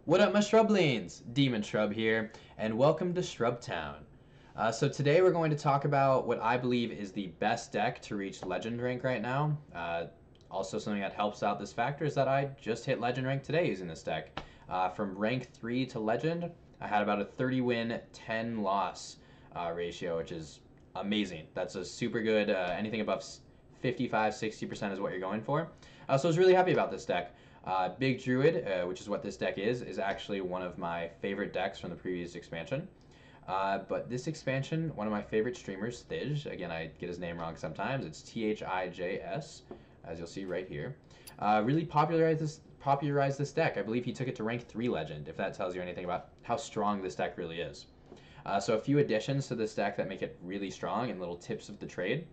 What up, my Shrublings? Demon Shrub here, and welcome to Shrubtown. So today we're going to talk about what I believe is the best deck to reach Legend rank right now. Also, something that helps out this factor is that I just hit Legend rank today using this deck. From rank 3 to Legend, I had about a 30 win, 10 loss ratio, which is amazing. That's a super good, anything above 55-60% is what you're going for. So I was really happy about this deck. Big Druid, which is what this deck is actually one of my favorite decks from the previous expansion. But this expansion, one of my favorite streamers, Thijs, again, I get his name wrong sometimes, it's Thijs, as you'll see right here, really popularized this deck. I believe he took it to rank 3 Legend, if that tells you anything about how strong this deck really is. So a few additions to this deck that make it really strong and little tips of the trade.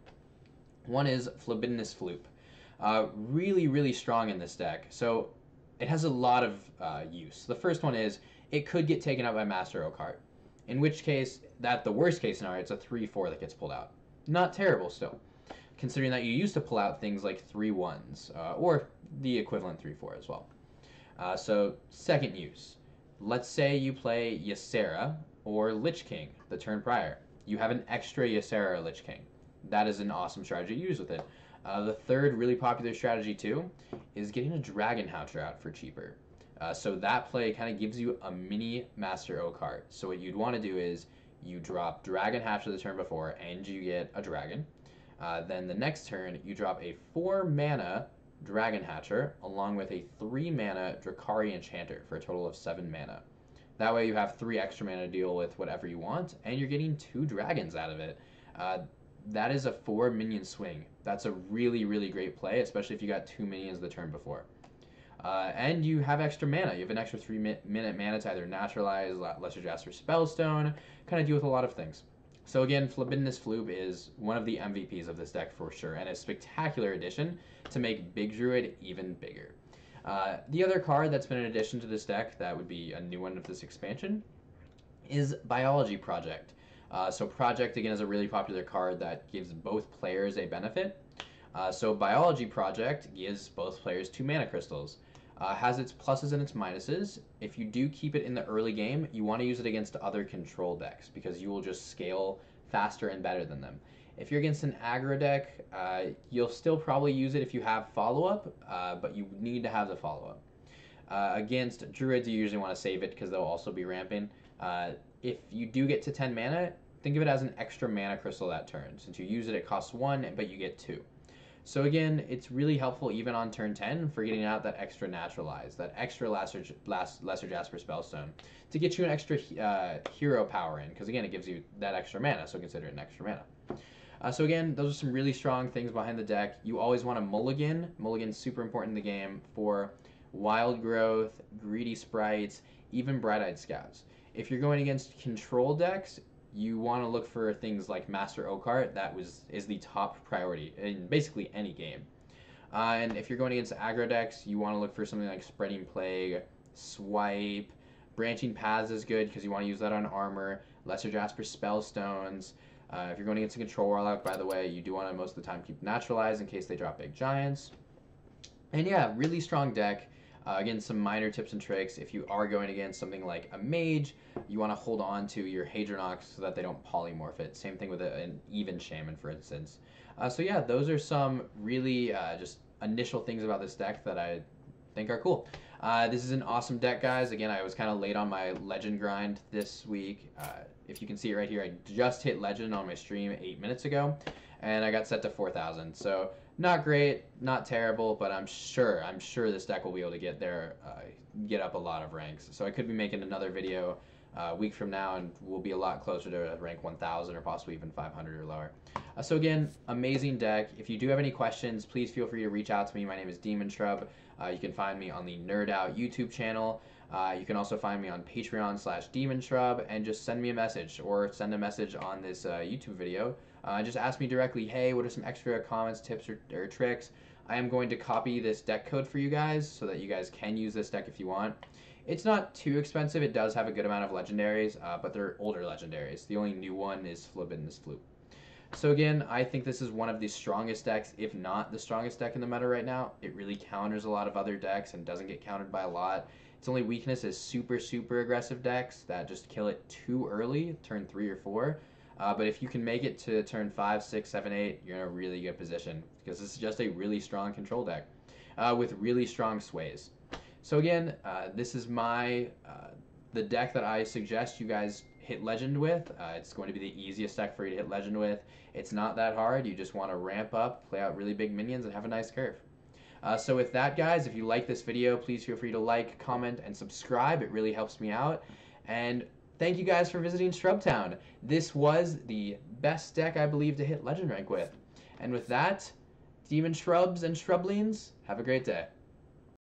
One is Libidinous Floop. Really strong in this deck. So it has a lot of use. The first one is it could get taken out by Master Oakheart, in which case, the worst case scenario, it's a 3-4 that gets pulled out. Not terrible still, considering that you used to pull out things like 3-1s, or the equivalent 3-4 as well. So second use, let's say you play Ysera or Lich King the turn prior. You have an extra Ysera or Lich King. That is an awesome strategy to use with it. The third really popular strategy too is getting a Dragon Hatcher out for cheaper. So that play kind of gives you a mini Master Oakheart. So what you'd want to do is you drop Dragon Hatcher the turn before and you get a dragon. Then the next turn you drop a 4 mana Dragon Hatcher along with a 3 mana Drakari Enchanter for a total of 7 mana. That way you have 3 extra mana to deal with whatever you want and you're getting 2 dragons out of it. That is a 4 minion swing. That's a really great play, especially if you got 2 minions the turn before. And you have extra mana. You have an extra 3-minute mana to either naturalize, Lesser Jasper Spellstone, kind of deal with a lot of things. So again, Libidinous Floop is one of the MVPs of this deck for sure, and a spectacular addition to make Big Druid even bigger. The other card that's been an addition to this deck that would be a new one of this expansion is Biology Project. So Project, again, is a really popular card that gives both players a benefit. So Biology Project gives both players 2 mana crystals. Has its pluses and its minuses. If you do keep it in the early game, you want to use it against other control decks because you will just scale faster and better than them. If you're against an aggro deck, you'll still probably use it if you have follow-up, but you need to have the follow-up. Against Druids, you usually want to save it because they'll also be ramping. If you do get to 10 mana, think of it as an extra mana crystal that turn. Since you use it, it costs 1, but you get 2. So again, it's really helpful even on turn 10 for getting out that extra naturalize, that extra Lesser Jasper Spellstone, to get you an extra hero power in, because again, it gives you that extra mana, so consider it an extra mana. So again, those are some really strong things behind the deck. You always want a mulligan. Mulligan's super important in the game for Wild Growth, Greedy Sprites, even Bright-Eyed Scouts. If you're going against control decks, you want to look for things like Master Oakheart. Is the top priority in basically any game. And if you're going against aggro decks, you want to look for something like Spreading Plague, Swipe, Branching Paths is good because you want to use that on armor, Lesser Jasper Spellstones. If you're going against a control warlock, by the way, you do want to most of the time keep Naturalize in case they drop big giants. And yeah, really strong deck. Again, some minor tips and tricks. If you are going against something like a mage, you want to hold on to your Hadronox so that they don't polymorph it. Same thing with an even shaman, for instance. So yeah, those are some really just initial things about this deck that I think are cool. This is an awesome deck, guys. Again, I was kind of late on my Legend grind this week. If you can see it right here, I just hit Legend on my stream 8 minutes ago, and I got set to 4,000. So not great, not terrible, but I'm sure this deck will be able to get there, get up a lot of ranks. So I could be making another video a week from now, and we'll be a lot closer to rank 1,000 or possibly even 500 or lower. So again, amazing deck. If you do have any questions, please feel free to reach out to me. My name is Demon Shrub. You can find me on the NerdOut YouTube channel. You can also find me on Patreon/Demon Shrub, and just send me a message or send a message on this YouTube video. Just ask me directly, hey, what are some extra comments, tips, or tricks? I am going to copy this deck code for you guys so that you guys can use this deck if you want. It's not too expensive. It does have a good amount of legendaries, but they're older legendaries. The only new one is Libidinous Floop. So again, I think this is one of the strongest decks, if not the strongest deck in the meta right now. It really counters a lot of other decks and doesn't get countered by a lot. Its only weakness is super aggressive decks that just kill it too early, turn 3 or 4. But if you can make it to turn 5, 6, 7, 8, you're in a really good position because this is just a really strong control deck with really strong sways. So again, this is the deck that I suggest you guys hit Legend with. It's going to be the easiest deck for you to hit Legend with. It's not that hard. You just want to ramp up, play out really big minions, and have a nice curve. So with that, guys, if you like this video, please feel free to like, comment, and subscribe. It really helps me out. And thank you guys for visiting Shrubtown. This was the best deck, I believe, to hit Legend rank with. And with that, Demon Shrubs and Shrublings, have a great day.